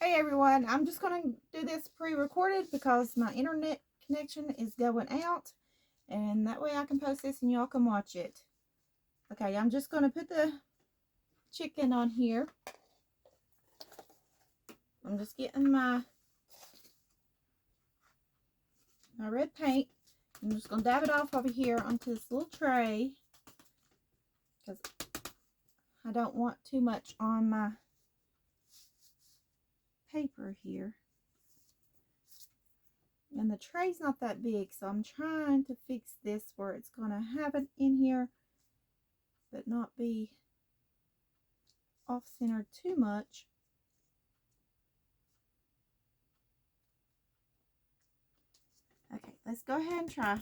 Hey everyone, I'm just going to do this pre-recorded because my internet connection is going out, and that way I can post this and y'all can watch it. Okay, I'm just going to put the chicken on here. I'm just getting my red paint. I'm just going to dab it off over here onto this little tray because I don't want too much on my paper here. And the tray's not that big, so I'm trying to fix this where it's going to have it in here but not be off-centered too much. Okay, let's go ahead and try.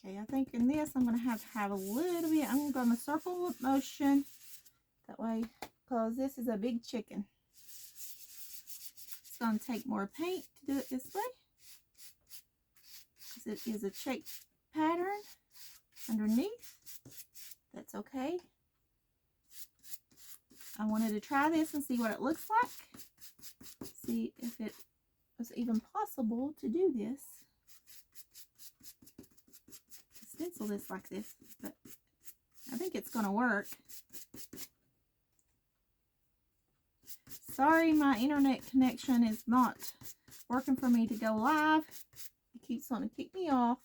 Okay, I think in this I'm going to have a little bit, I'm going to circle with motion, that way, because this is a big chicken. It's going to take more paint to do it this way, because it is a shape pattern underneath. That's okay. I wanted to try this and see what it looks like. See if it was even possible to do this. To stencil this like this, but I think it's going to work. Sorry, my internet connection is not working for me to go live. It keeps wanting to kick me off.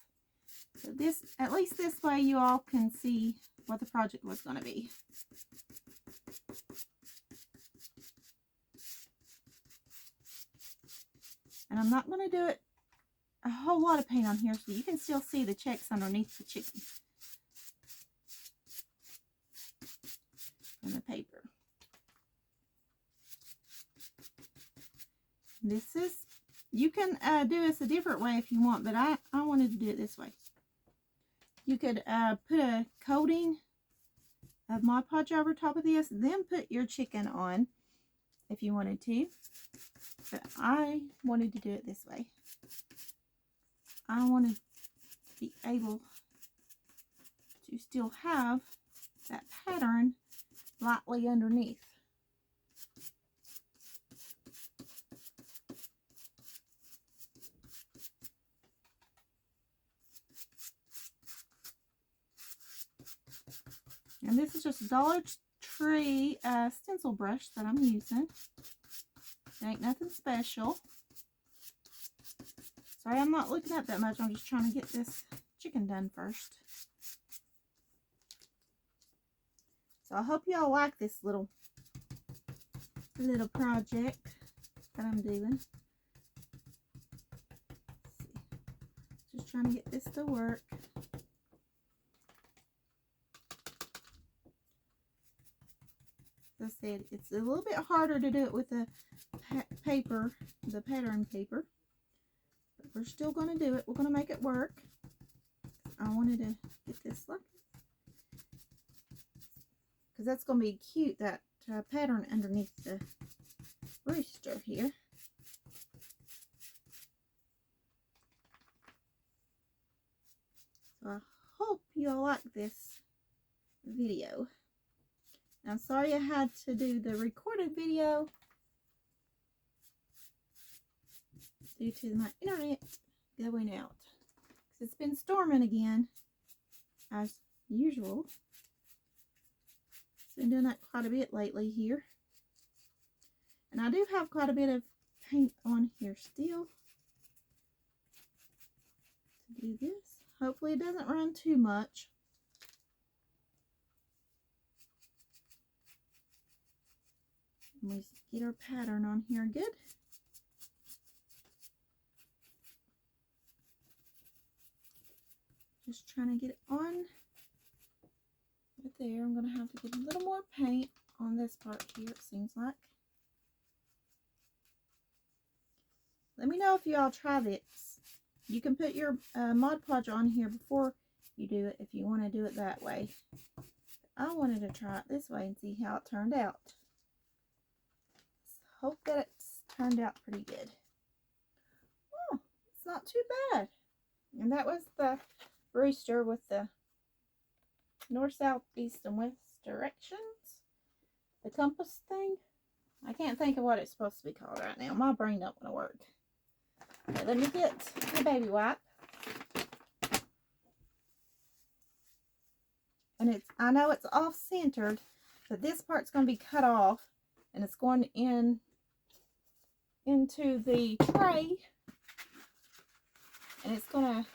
So this, at least this way, you all can see what the project was going to be. And I'm not going to do it a whole lot of paint on here, so you can still see the checks underneath the chicken from the paper. This is, you can do this a different way if you want, but I wanted to do it this way. You could put a coating of Mod Podge over top of this, then put your chicken on if you wanted to. But I wanted to do it this way. I wanted to be able to still have that pattern lightly underneath. And this is just a Dollar Tree stencil brush that I'm using. It ain't nothing special. Sorry, I'm not looking up that much. I'm just trying to get this chicken done first. So I hope y'all like this little project that I'm doing. Just trying to get this to work. As I said, it's a little bit harder to do it with the paper, the pattern paper. But we're still going to do it. We're going to make it work. I wanted to get this lucky, because that's going to be cute, that pattern underneath the rooster here. So I hope you all like this video. I'm sorry I had to do the recorded video due to my internet going out. It's been storming again, as usual. It's been doing that quite a bit lately here. And I do have quite a bit of paint on here still to do this. Hopefully it doesn't run too much. We get our pattern on here good. Just trying to get it on right there. I'm going to have to get a little more paint on this part here, it seems like. Let me know if you all try this. You can put your Mod Podge on here before you do it if you want to do it that way. I wanted to try it this way and see how it turned out. Hope that it's turned out pretty good. Oh, it's not too bad. And that was the rooster with the north, south, east, and west directions. the compass thing. I can't think of what it's supposed to be called right now. My brain don't want to work. Okay, let me get the baby wipe. And I know it's off-centered, but this part's going to be cut off, and it's going into the tray, and it's going to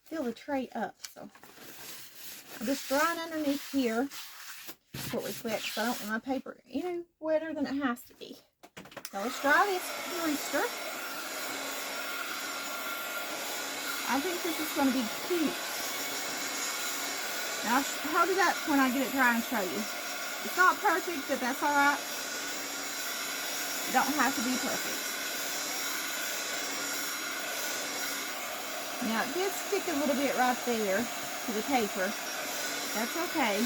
fill the tray up. So I'm just drying underneath here before we quit, because I don't want my paper any wetter than it has to be. So let's dry this rooster. I think this is going to be cute. Now, I'll hold it up when I get it dry and show you. It's not perfect, but that's alright. It don't have to be perfect. Now, it did stick a little bit right there to the paper. That's okay.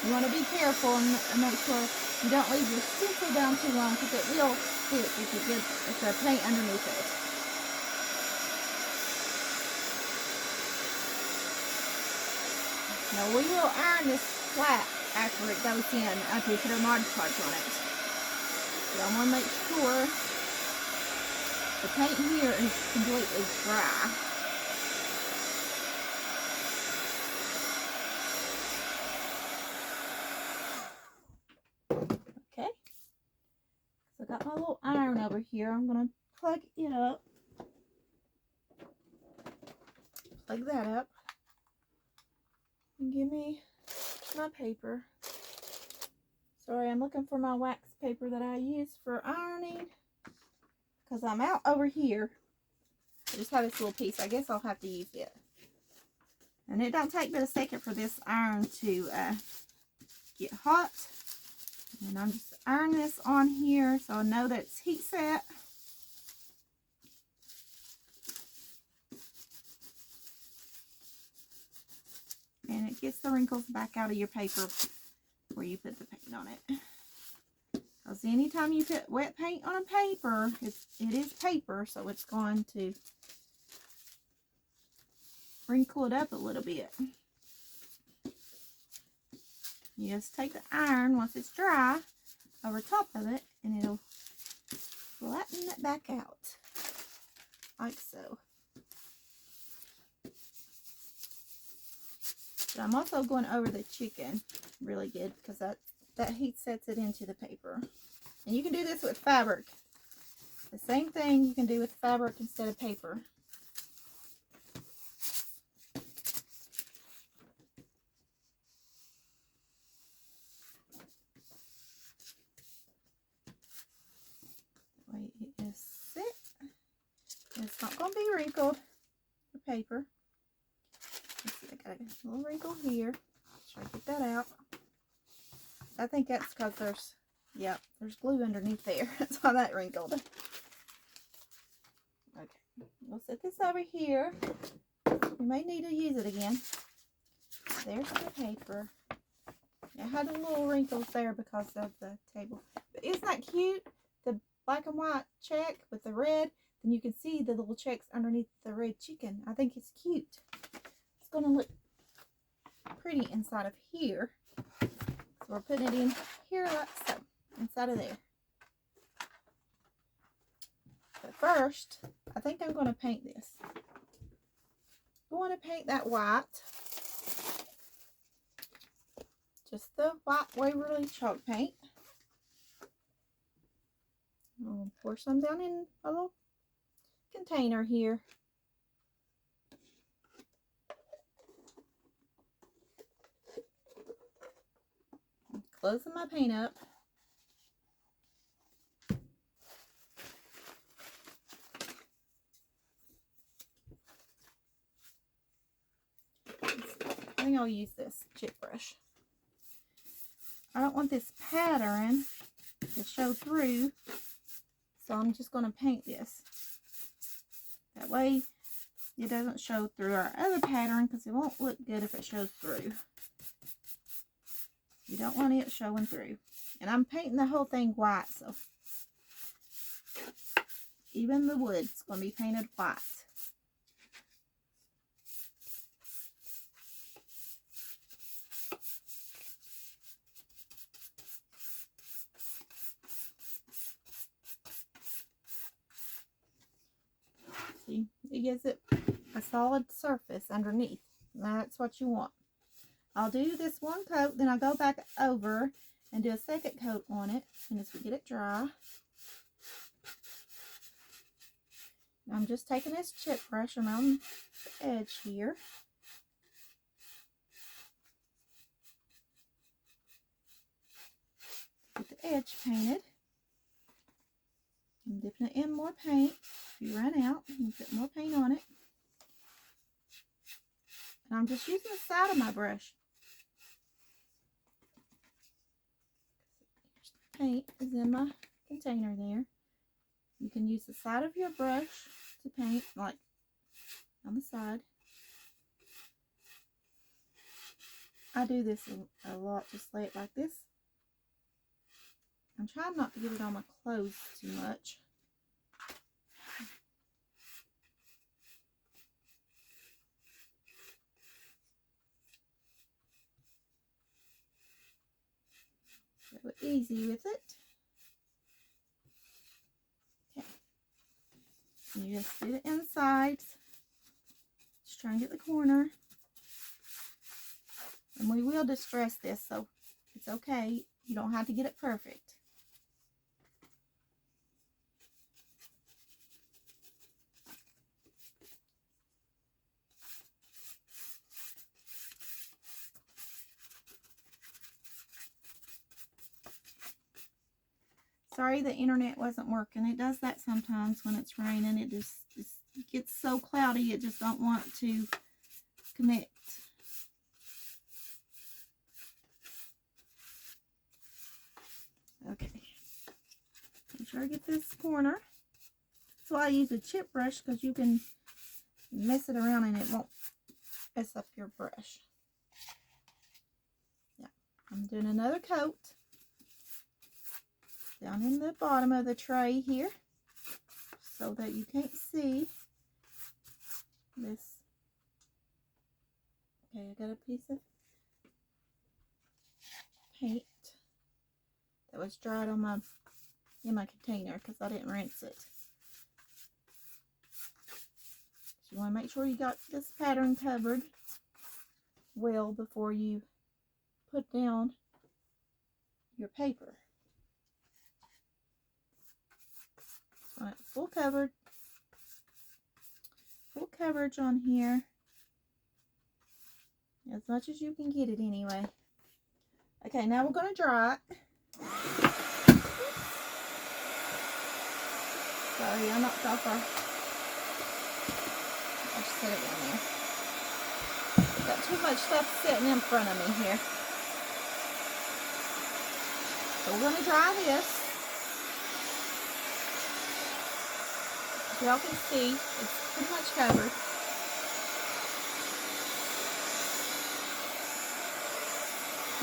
You want to be careful and make sure you don't leave your stencil down too long, because it will stick if the paint underneath it. Now we will iron this flat after it goes in, after we put our Mod Podge on it. So I want to make sure the paint here is completely dry. Okay. So I got my little iron over here. I'm going to plug it up. Plug that up. And give me my paper. Sorry, I'm looking for my wax paper that I use for ironing, because I'm out over here. I just have this little piece. I guess I'll have to use it. And it don't take but a second for this iron to get hot. And I'm just ironing this on here so I know that it's heat set. And it gets the wrinkles back out of your paper where you put the paint on it. Because anytime you put wet paint on a paper, it is paper, so it's going to wrinkle it up a little bit. You just take the iron once it's dry over top of it, and it'll flatten it back out like so. But I'm also going over the chicken really good, because that heat sets it into the paper. And you can do this with fabric. The same thing you can do with fabric instead of paper. The way it is set. And it's not going to be wrinkled, the paper. Let's see, I got a little wrinkle here. Try to get that out. I think that's because there's glue underneath there. That's why that wrinkled. Okay, we'll set this over here. We may need to use it again. There's the paper. It had a little wrinkles there because of the table. But isn't that cute? The black and white check with the red. Then you can see the little checks underneath the red chicken. I think it's cute. It's going to look pretty inside of here. So we're putting it in here like so, inside of there. But first, I think I'm going to paint this. I want to paint that white. Just the white Waverly chalk paint. I'll pour some down in a little container here. Closing my paint up. I think I'll use this chip brush. I don't want this pattern to show through, so I'm just going to paint this. That way it doesn't show through our other pattern, because it won't look good if it shows through. You don't want it showing through. And I'm painting the whole thing white, so even the wood's going to be painted white. It gives it a solid surface underneath. That's what you want. I'll do this one coat, then I'll go back over and do a second coat on it as soon as we get it dry. I'm just taking this chip brush around the edge here. Get the edge painted. I'm dipping it in more paint. If you run out, you can put more paint on it. And I'm just using the side of my brush. The paint is in my container there. You can use the side of your brush to paint, like on the side. I do this a lot, just lay it like this. I'm trying not to get it on my clothes too much. Go easy with it. Okay. You just do the insides. Just try and get the corner. And we will distress this, so it's okay. You don't have to get it perfect. Sorry the internet wasn't working. It does that sometimes when it's raining. It just gets so cloudy it just don't want to connect. Okay. Make sure I get this corner. That's why I use a chip brush, because you can mess it around and it won't mess up your brush. Yeah. I'm doing another coat down in the bottom of the tray here so that you can't see this. Okay, I got a piece of paint that was dried on in my container because I didn't rinse it. So you want to make sure you got this pattern covered well before you put down your paper. All right, full coverage on here, as much as you can get it anyway. Okay, now we're going to dry it. Sorry, I knocked off I just set it down there. Got too much stuff sitting in front of me here. So we're going to dry this. As y'all can see, it's pretty much covered.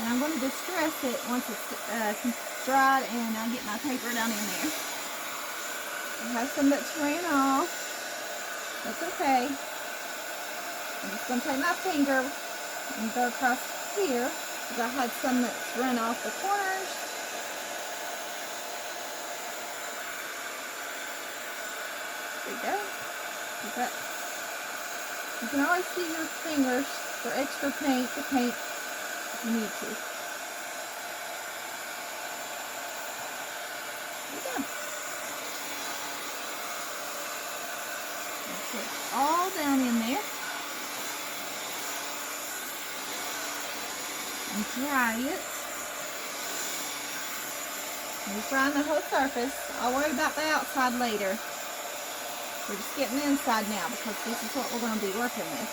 And I'm going to distress it once it's dried and I'll get my paper down in there. I have some that's ran off. That's okay. I'm just going to take my finger and go across here because I had some that's run off the corners. There you go. You can always use your fingers for extra paint to paint if you need to. There you go. Put it all down in there. And dry it. And we're frying the whole surface. I'll worry about the outside later. We're just getting the inside now because this is what we're going to be working with.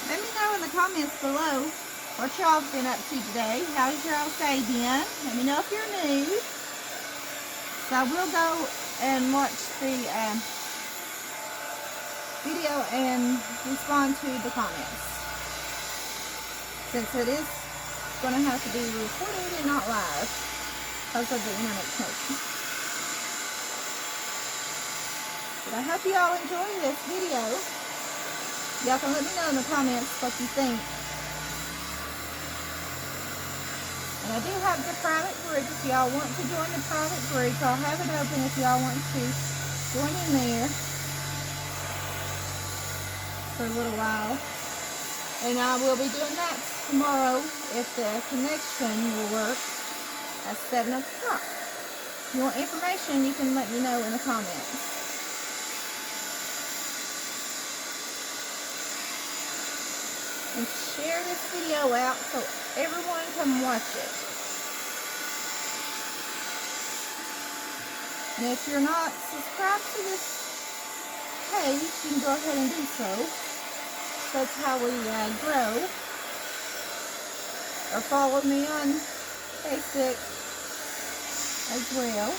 Let me know in the comments below what y'all's been up to today. How's y'all's day been? Let me know if you're new. So I will go and watch the video and respond to the comments, since it is going to have to be recorded and not live because of the internet connection. But I hope you all enjoy this video. Y'all can let me know in the comments what you think. And I do have the private group. If y'all want to join the private group, I'll have it open if y'all want to join in there for a little while. And I will be doing that tomorrow if the connection will work at 7 o'clock. If you want information, you can let me know in the comments. And share this video out so everyone can watch it. And if you're not subscribed to this page, you can go ahead and do so. That's how we grow. Or follow me on Facebook as well.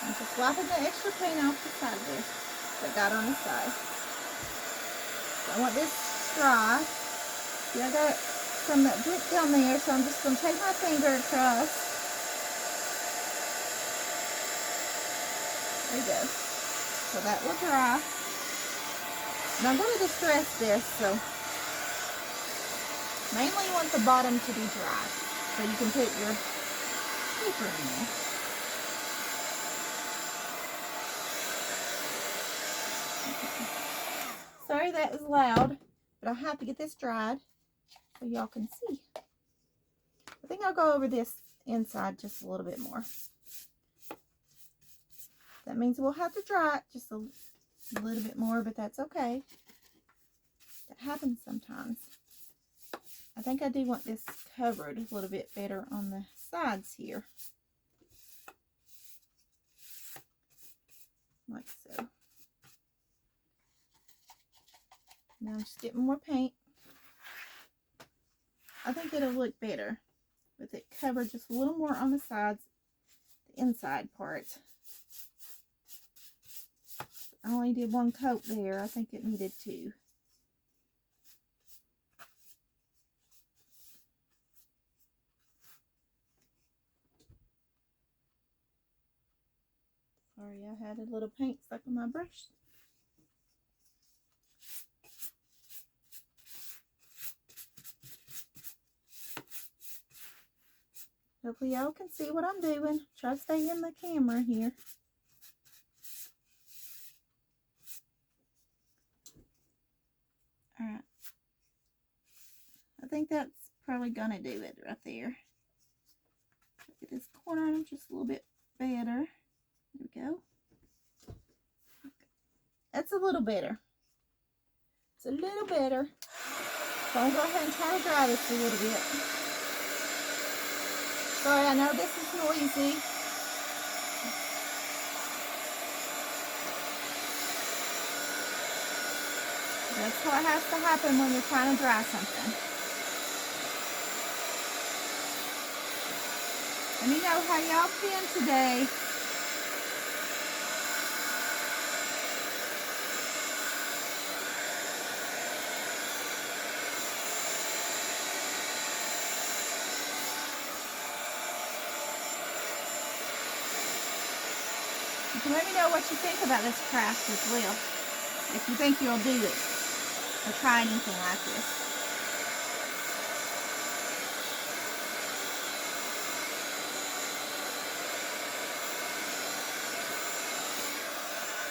I'm just wiping the extra paint off the side there that got on the side. So I want this dry. See, I got some that dripped down there, so I'm just going to take my finger across. There you go. So that will dry. And I'm going to distress this, so mainly you want the bottom to be dry, so you can put your paper in there. Sorry that was loud, but I have to get this dried so y'all can see. I think I'll go over this inside just a little bit more. That means we'll have to dry it just a little bit more, but that's okay. That happens sometimes. I think I do want this covered a little bit better on the sides here. Like so. Now I'm just getting more paint. I think it'll look better with it covered just a little more on the sides, the inside part. I only did one coat there. I think it needed two. Sorry, I had a little paint stuck on my brush. Hopefully y'all can see what I'm doing. Try to stay in the camera here. Alright. I think that's probably gonna do it right there. Look at this corner just a little bit better. There we go. That's a little better. It's a little better. So I'll go ahead and try to dry this a little bit. Sorry, I know this is noisy. That's what has to happen when you're trying to dry something. Let me know how y'all been today. You can let me know what you think about this craft as well. If you think you'll do it or try anything like this.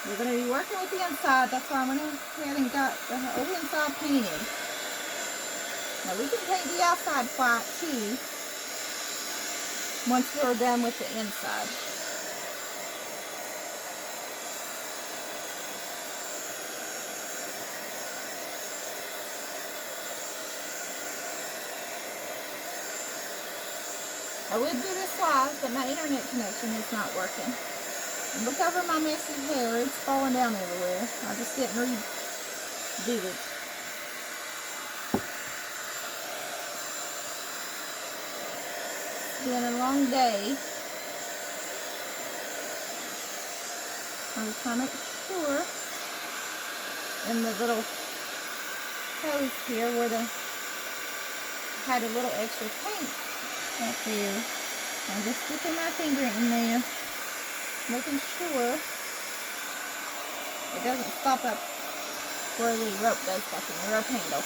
We're going to be working with the inside. That's why I went ahead and got the whole inside painted. Now we can paint the outside white too once we're done with the inside. I would do this live, but my internet connection is not working. And look over my messy hair, it's falling down everywhere. I just didn't redo it. It's been a long day. I'm just trying to make sure in the little hose here where the had a little extra paint up there. I'm just sticking my finger in there, making sure it doesn't stop up where the rope does stop in the rope handle.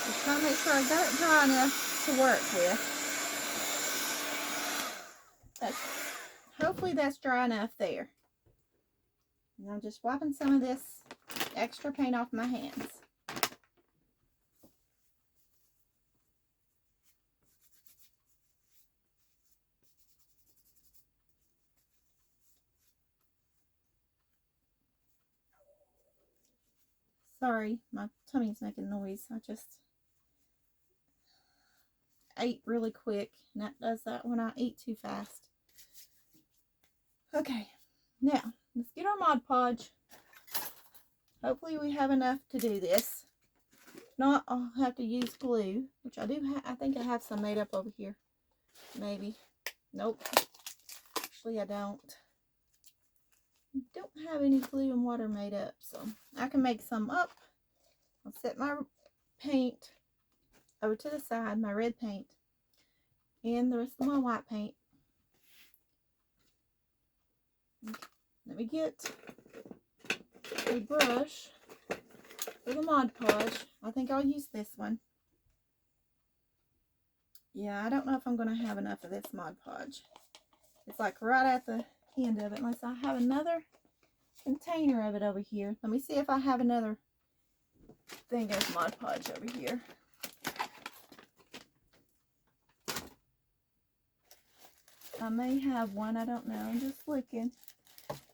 Just trying to make sure I got it dry enough to work with. Hopefully that's dry enough there. And I'm just wiping some of this extra paint off my hands. Sorry, my tummy's making noise. I just ate really quick, and that does that when I eat too fast. Okay, now let's get our Mod Podge. Hopefully we have enough to do this. If not, I'll have to use glue, which I do have. I think I have some made up over here. Maybe. Nope. Actually, I don't. I don't have any glue and water made up, so I can make some up. I'll set my paint over to the side, my red paint, and the rest of my white paint. Let me get a brush for the Mod Podge. I think I'll use this one. Yeah, I don't know if I'm going to have enough of this Mod Podge. It's like right at the end of it, unless I have another container of it over here. Let me see if I have another thing of Mod Podge over here. I may have one, I don't know. I'm just looking.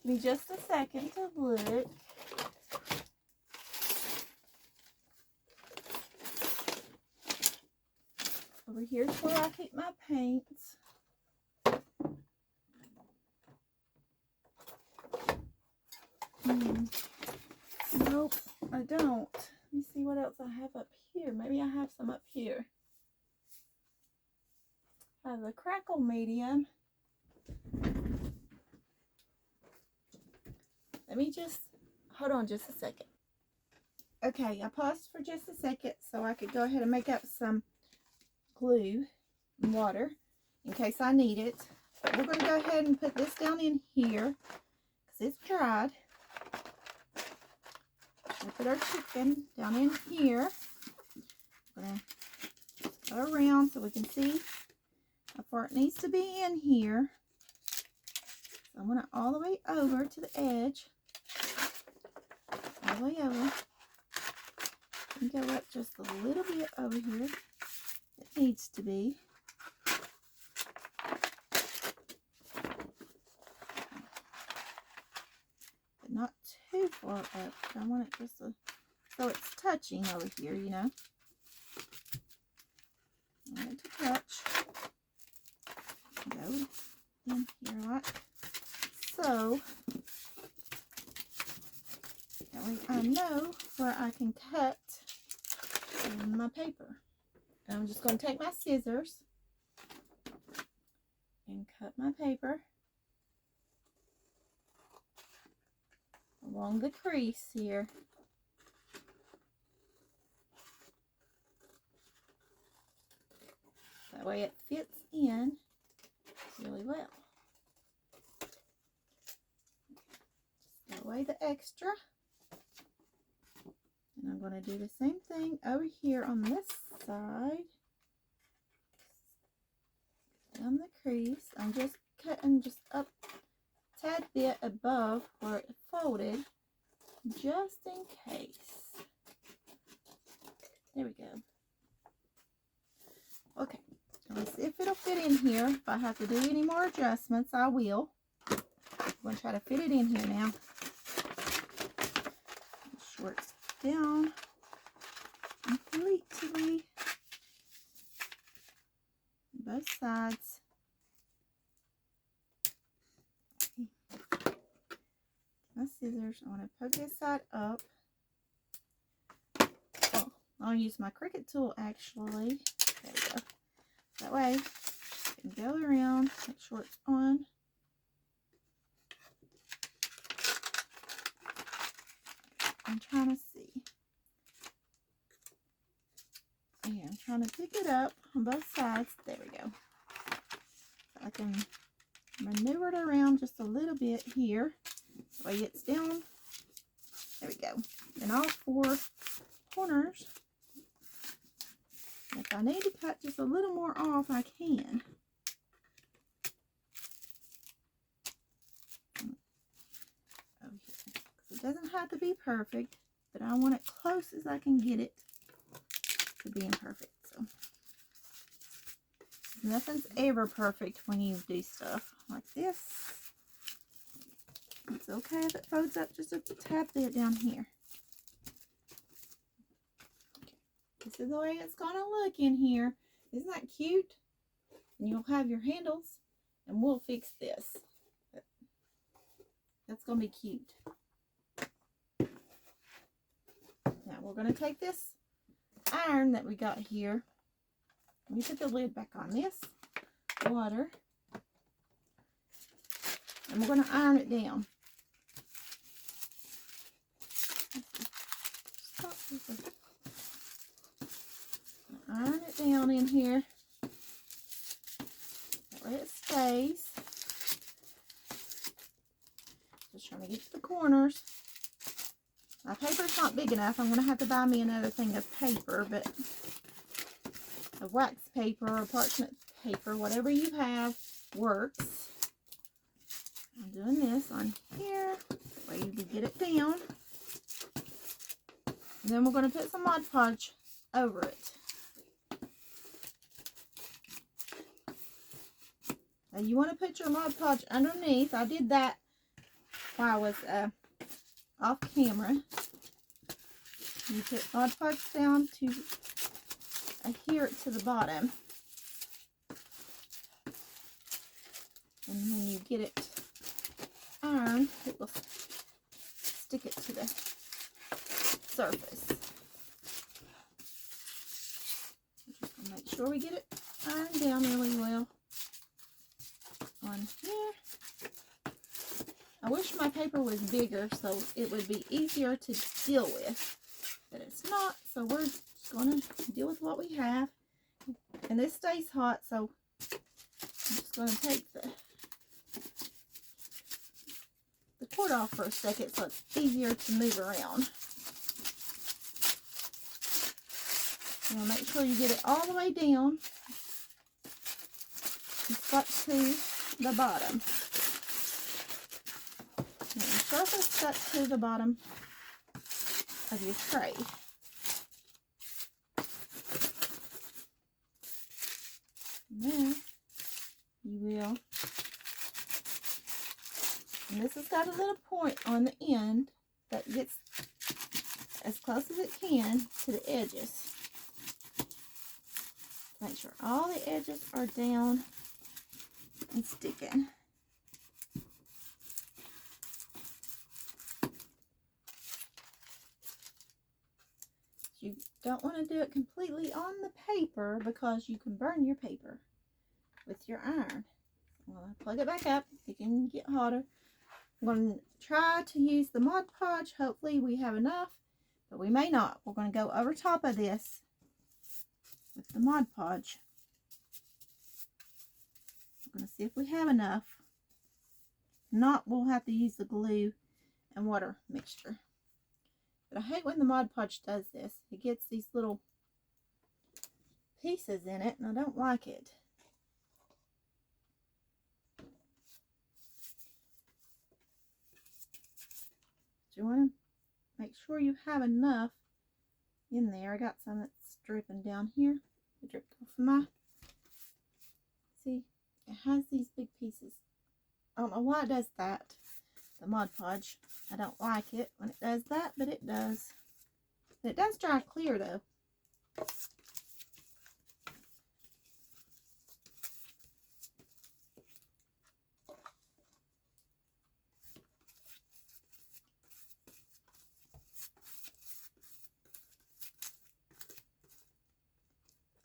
Give me just a second to look. Over here's where I keep my paints. Nope, I don't. Let me see what else I have up here. Maybe I have some up here. I have a crackle medium. Let me just, hold on just a second. Okay, I paused for just a second so I could go ahead and make up some glue and water in case I need it. But we're going to go ahead and put this down in here because it's dried. We'll put our chicken down in here. I'm going to go around so we can see how far it needs to be in here. So I want it all the way over to the edge. All the way over. And go up just a little bit over here. It needs to be. But not too far up. I want it just so it's touching over here, you know. I want it to touch. Go in here like so. That way I know where I can cut my paper. And I'm just going to take my scissors and cut my paper along the crease here. That way it fits in really well. Just throw away the extra. And I'm going to do the same thing over here on this side. Down the crease. I'm just cutting just up a tad bit above where it folded, just in case. There we go. Okay, let's see if it'll fit in here. If I have to do any more adjustments, I will. I'm going to try to fit it in here now. Shorts down completely. Both sides. My scissors. corners. I want to poke this side up. Oh, I'll use my Cricut tool actually. There we go. That way, I can go around, make sure it's on. I'm trying to see. Yeah, I'm trying to pick it up on both sides. There we go. So I can maneuver it around just a little bit here. That way it's down. There we go. And all 4 corners. If I need to cut just a little more off, I can. Over here. It doesn't have to be perfect, but I want it close as I can get it to being perfect. So nothing's ever perfect when you do stuff like this. It's okay if it folds up just a tad bit down here. This is the way it's gonna look in here. Isn't that cute? And you'll have your handles, and we'll fix this. That's gonna be cute. Now we're gonna take this iron that we got here. Let me put the lid back on this. Water. And we're gonna iron it down. Iron it down in here. That way it stays. Just trying to get to the corners. My paper's not big enough. I'm going to have to buy me another thing of paper, but a wax paper or parchment paper, whatever you have, works. I'm doing this on here. That way you can get it down. And then we're going to put some Mod Podge over it. Now you want to put your Mod Podge underneath. I did that while I was off camera. You put Mod Podge down to adhere it to the bottom. And when you get it ironed, it will stick it to the surface. Just gonna make sure we get it ironed down really well on here. I wish my paper was bigger so it would be easier to deal with, but it's not, so we're just going to deal with what we have. And this stays hot, so I'm just going to take the cord off for a second so it's easier to move around. You want to make sure you get it all the way down and stuck to the bottom. And the surface stuck to the bottom of your tray. Then you will, and this has got a little point on the end that gets as close as it can to the edges. Make sure all the edges are down and sticking. You don't want to do it completely on the paper because you can burn your paper with your iron. Well, I plug it back up. It can get hotter. I'm going to try to use the Mod Podge. Hopefully we have enough, but we may not. We're going to go over top of this with the Mod Podge. We're going to see if we have enough. If not, we'll have to use the glue and water mixture. But I hate when the Mod Podge does this. It gets these little pieces in it, and I don't like it. So you want to make sure you have enough in there. I got some that's dripping down here. It dripped off my, see, it has these big pieces. I don't know why it does that, the Mod Podge. I don't like it when it does that, but it does. It does dry clear though.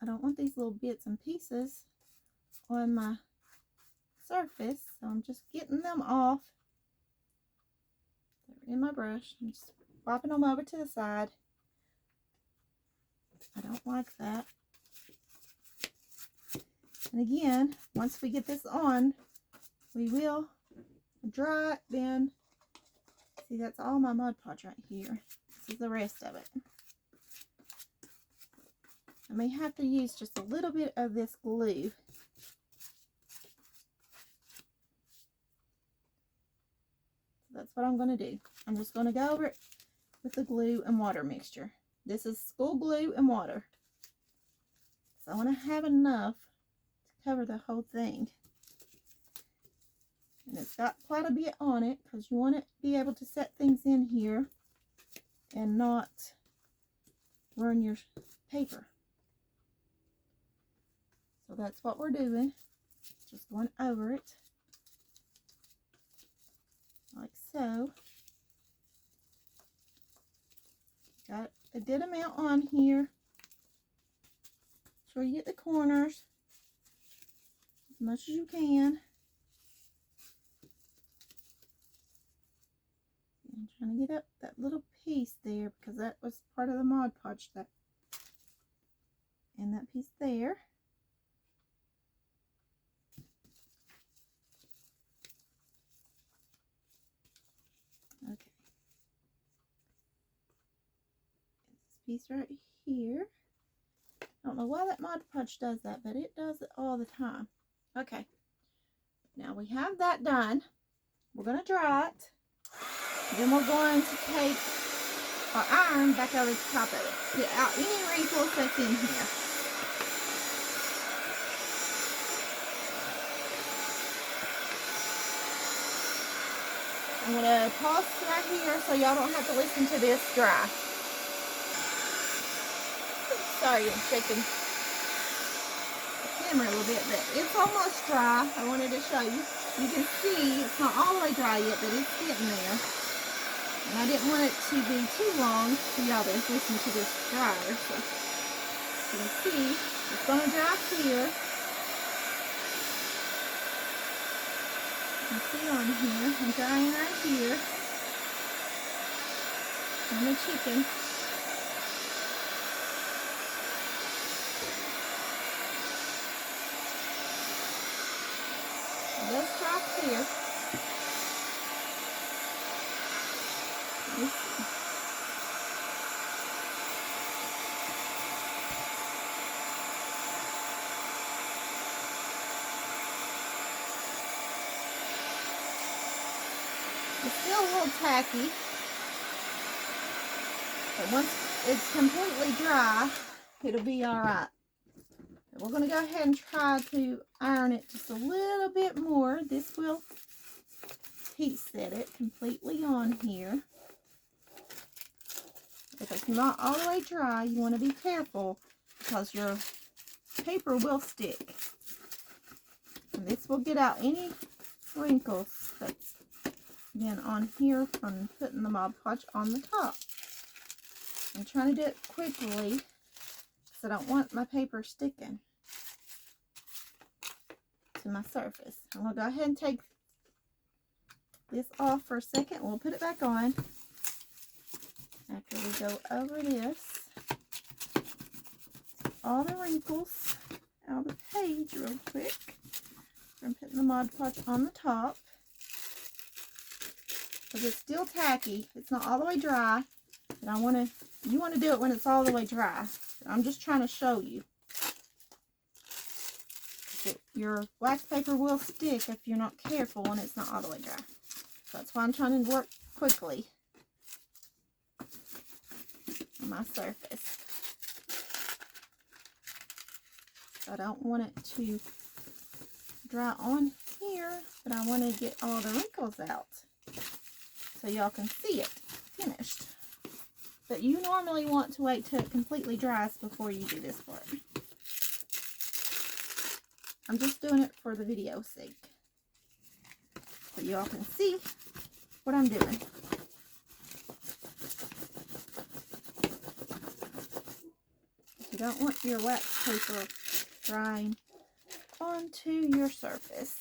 I don't want these little bits and pieces on my surface, so I'm just getting them off. They're in my brush. I'm just wiping them over to the side. I don't like that. And again, once we get this on, we will dry it. Then, see, that's all my Mod Podge right here. This is the rest of it. I may have to use just a little bit of this glue. So that's what I'm going to do. I'm just going to go over it with the glue and water mixture. This is school glue and water. So I want to have enough to cover the whole thing. And it's got quite a bit on it because you want to be able to set things in here and not ruin your paper. So that's what we're doing. Just going over it like so. Got a good amount on here. Make sure you get the corners as much as you can. I'm trying to get up that little piece there because that was part of the Mod Podge, that and that piece there. Okay. This piece right here. I don't know why that Mod Podge does that, but it does it all the time. Okay. Now we have that done. We're going to dry it. Then we're going to take our iron back over the top of it. Get out any wrinkles that's in here. I'm going to pause right here so y'all don't have to listen to this dry. Sorry, I'm shaking the camera a little bit, but it's almost dry. I wanted to show you. You can see it's not all the way dry yet, but it's getting there. And I didn't want it to be too long for y'all to listen to this dryer. So you can see it's going to dry here. You can see on here, I'm drying right here on the chicken. Let's dry clear. It's still a little tacky, but once it's completely dry, it'll be alright. We're going to go ahead and try to iron it just a little bit more. This will heat set it completely on here. If it's not all the way dry, you want to be careful because your paper will stick. And this will get out any wrinkles that's been on here from putting the Mod Podge on the top. I'm trying to do it quickly because I don't want my paper sticking to my surface. I'm going to go ahead and take this off for a second. We'll put it back on after we go over this. All the wrinkles out of the page real quick from putting the Mod Podge on the top. Because it's still tacky. It's not all the way dry. And you want to do it when it's all the way dry. I'm just trying to show you. Your wax paper will stick if you're not careful when it's not all the way dry. So that's why I'm trying to work quickly on my surface. I don't want it to dry on here, but I want to get all the wrinkles out so y'all can see it finished. But you normally want to wait till it completely dries before you do this part. I'm just doing it for the video's sake, so y'all can see what I'm doing. You don't want your wax paper drying onto your surface.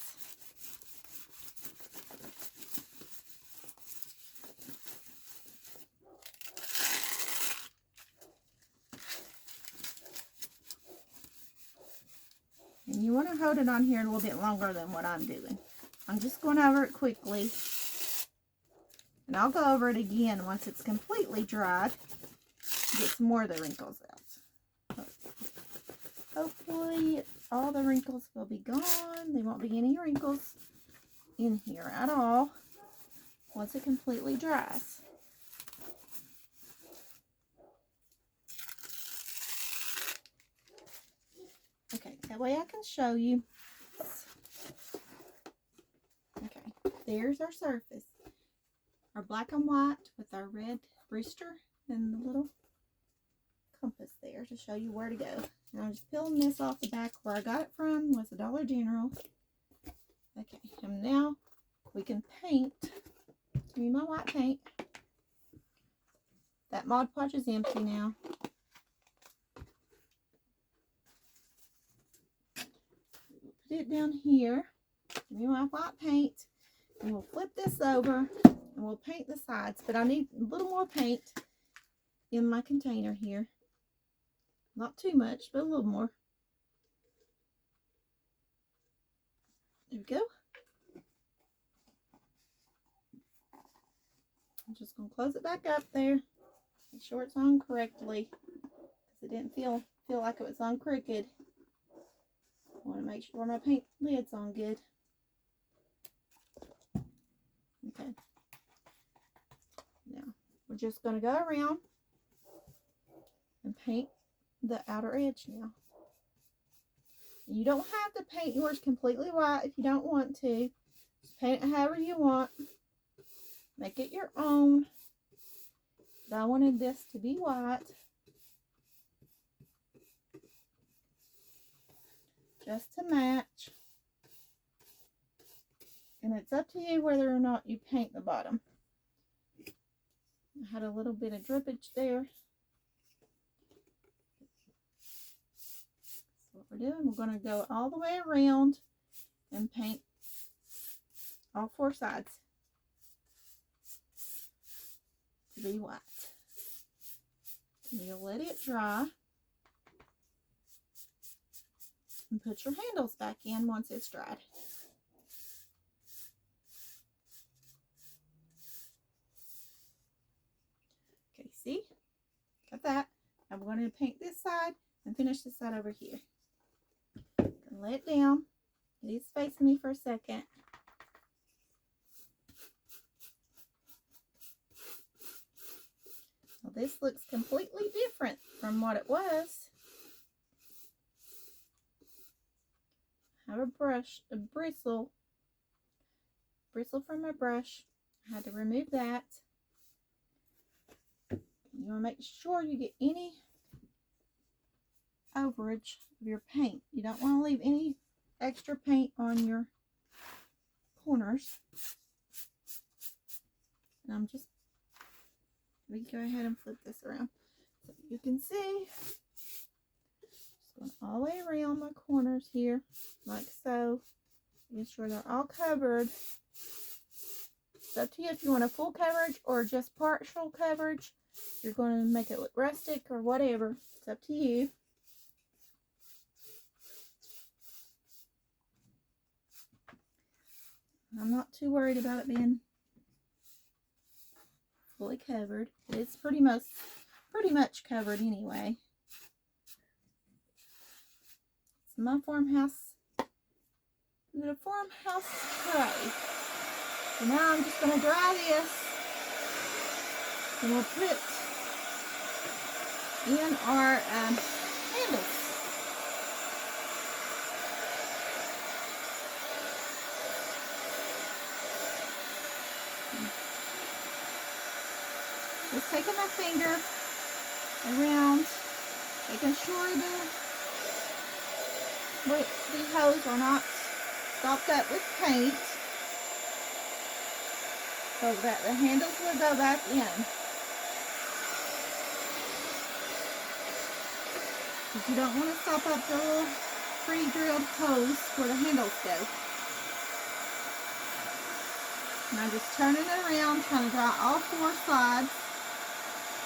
And you want to hold it on here a little bit longer than what I'm doing. I'm just going over it quickly. And I'll go over it again once it's completely dried. Get some more of the wrinkles out. Hopefully all the wrinkles will be gone. There won't be any wrinkles in here at all once it completely dries. Okay, that way I can show you. Okay, there's our surface. Our black and white with our red rooster and the little compass there to show you where to go. Now I'm just peeling this off the back. Where I got it from was the Dollar General. Okay, and now we can paint. Give me my white paint. That Mod Podge is empty now. Put it down here. Give me my white paint. And we'll flip this over and we'll paint the sides. But I need a little more paint in my container here. Not too much, but a little more. There we go. I'm just going to close it back up there. Make sure it's on correctly. Because it didn't feel like it was on crooked. I want to make sure my paint lid's on good. Okay. Now, we're just going to go around and paint the outer edge now. You don't have to paint yours completely white if you don't want to. Just paint it however you want. Make it your own. But I wanted this to be white. Just to match. And it's up to you whether or not you paint the bottom. I had a little bit of drippage there. So what we're doing, we're going to go all the way around and paint all four sides to be white. And you'll let it dry. And put your handles back in once it's dried. Okay, see? Got that. I'm going to paint this side and finish this side over here. Lay it down. It is facing me for a second. Well, this looks completely different from what it was. I have a brush, a bristle from my brush. I had to remove that. You want to make sure you get any overage of your paint. You don't want to leave any extra paint on your corners. And I'm just going to go ahead and flip this around so you can see. Going all the way around my corners here, like so. Make sure they're all covered. It's up to you if you want a full coverage or just partial coverage. You're going to make it look rustic or whatever. It's up to you. I'm not too worried about it being fully covered. It's pretty much covered anyway. My farmhouse, the farmhouse tray. So now I'm just going to dry this and we'll put in our handles. Just taking my finger around, making sure the holes are not stopped up with paint so that the handles will go back in. because you don't want to stop up the little pre-drilled holes where the handles go. And I'm just turning it around, trying to dry all 4 sides.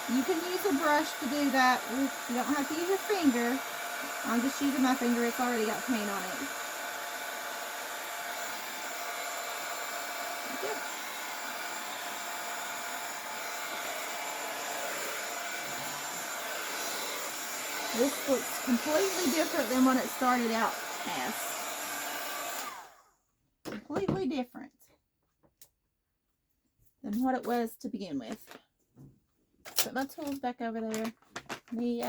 You can use a brush to do that. You don't have to use your finger. I'm just using my finger. It's already got paint on it. Okay. This looks completely different than what it started out as. Completely different than what it was to begin with. Put my tools back over there. Let me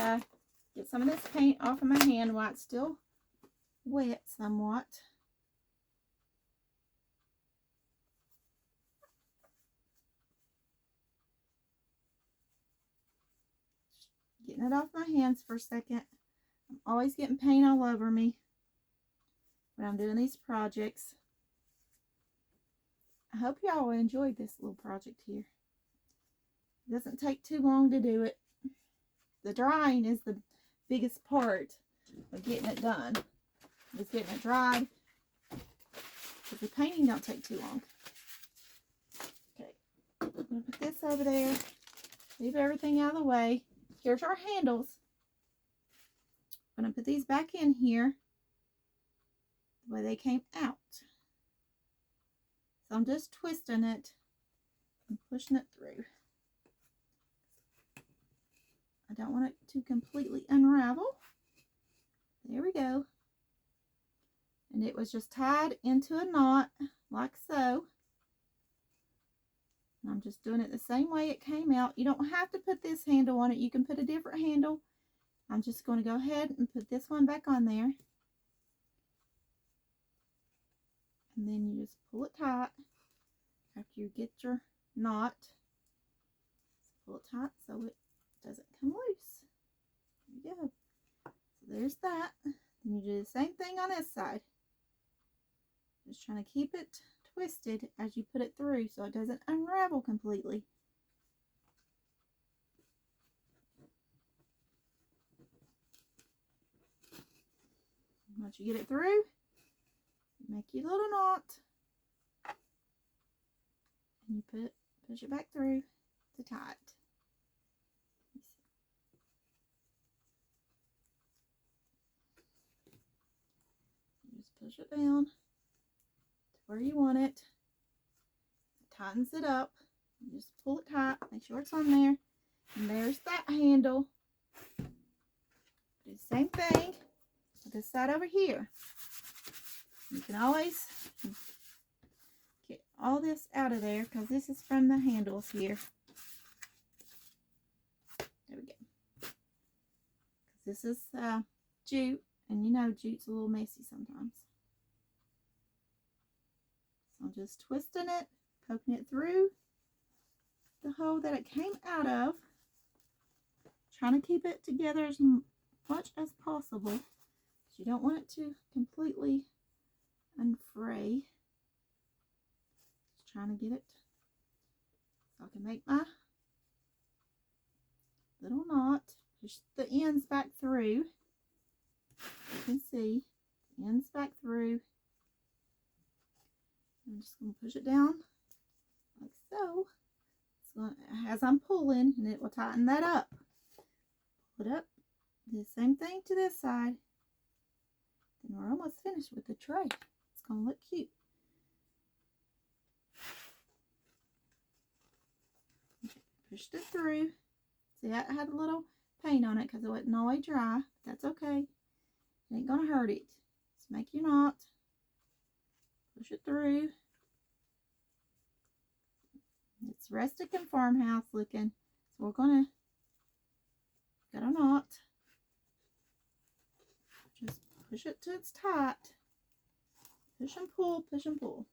get some of this paint off of my hand while it's still wet somewhat. Getting it off my hands for a second. I'm always getting paint all over me when I'm doing these projects. I hope y'all enjoyed this little project here. It doesn't take too long to do it. The drying is the biggest part of getting it done. Just getting it dried. But the painting don't take too long. Okay, I'm going to put this over there. Leave everything out of the way. Here's our handles. I'm going to put these back in here the way they came out. So I'm just twisting it and pushing it through. I don't want it to completely unravel. There we go. And it was just tied into a knot like so. And I'm just doing it the same way it came out. You don't have to put this handle on it. You can put a different handle. I'm just going to go ahead and put this one back on there. And then you just pull it tight after you get your knot. Just pull it tight so it doesn't come loose. There you go. So there's that. And you do the same thing on this side. Just trying to keep it twisted as you put it through so it doesn't unravel completely. Once you get it through, make your little knot and you push it back through to tie it. You just push it down to where you want it. It tightens it up. You just pull it tight, make sure it's on there. And there's that handle. Do the same thing with this side over here. You can always get all this out of there because this is from the handles here. There we go. This is jute, and you know jute's a little messy sometimes. So I'm just twisting it, poking it through the hole that it came out of, trying to keep it together as much as possible. You don't want it to completely unfray. Just trying to get it so I can make my little knot. Push the ends back through. You can see the ends back through. I'm just going to push it down like so. It's going to, as I'm pulling, and it will tighten that up. Pull it up. Do the same thing to this side. And we're almost finished with the tray. It's going to look cute. Pushed it through. See, I had a little paint on it because it wasn't all the way dry. That's okay. It ain't going to hurt it. Just make your knot. Push it through. It's rustic and farmhouse looking. So we're going to get a knot. Just push it till it's tight. Push and pull, push and pull.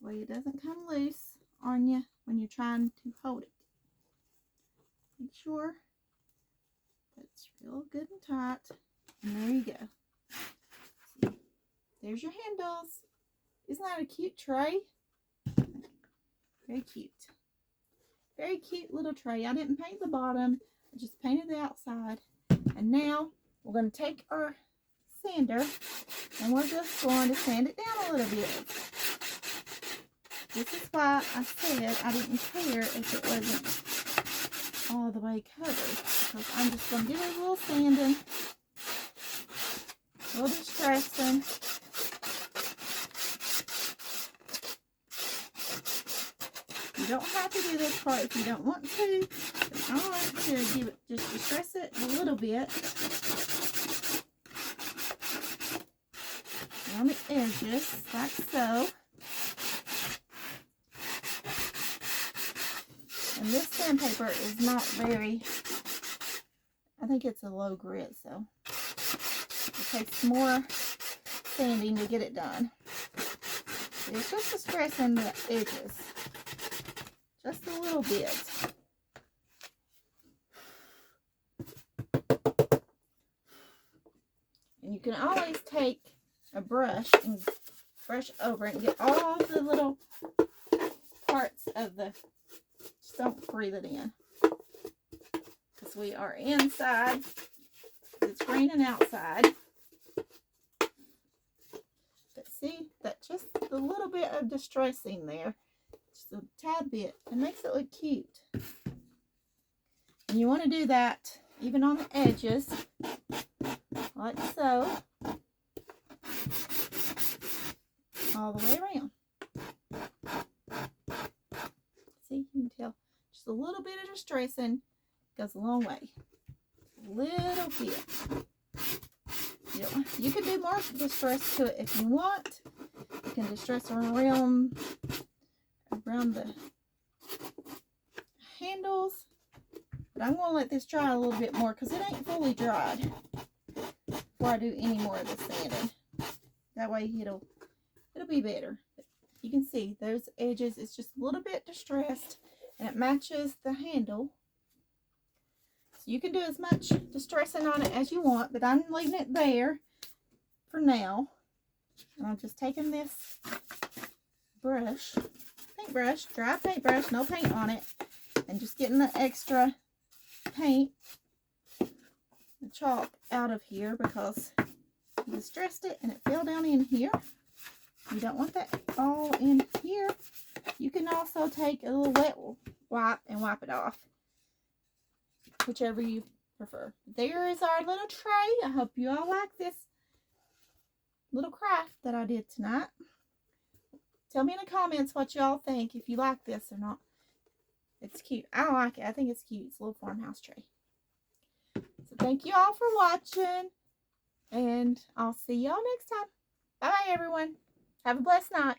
That way it doesn't come loose on you when you're trying to hold it. Make sure that's real good and tight. And there you go. See, there's your handles. Isn't that a cute tray? Very cute. Very cute little tray. I didn't paint the bottom. I just painted the outside. And now we're going to take our sander and we're just going to sand it down a little bit. This is why I said I didn't care if it wasn't all the way covered, because I'm just going to give it a little sanding, a little distressing. You don't have to do this part if you don't want to, but I like to give it, just distress it a little bit on the edges, like so. And this sandpaper is not very, I think it's a low grit, so it takes more sanding to get it done. It's just distressing the edges, just a little bit. And you can always take a brush and brush over it and get all the little parts of the, just don't breathe it in, because we are inside, it's raining outside. But see, that just a little bit of distressing there, just a tad bit, it makes it look cute. And you want to do that even on the edges, like so, all the way around. See, you can tell just a little bit of distressing goes a long way. A little bit. You can do more distress to it if you want. You can distress around the handles. But I'm going to let this dry a little bit more because it ain't fully dried before I do any more of the sanding. That way it'll be better. But you can see those edges, it's just a little bit distressed and it matches the handle. So you can do as much distressing on it as you want, but I'm leaving it there for now. And I'm just taking this brush, paintbrush, dry paintbrush, no paint on it, and just getting the extra paint, the chalk out of here because you distressed it and it fell down in here. You don't want that all in here. You can also take a little wet wipe and wipe it off, whichever you prefer. There is our little tray. I hope you all like this little craft that I did tonight. Tell me in the comments what y'all think, if you like this or not. It's cute. I like it. I think it's cute. It's a little farmhouse tray. So thank you all for watching, and I'll see y'all next time. Bye, everyone. Have a blessed night.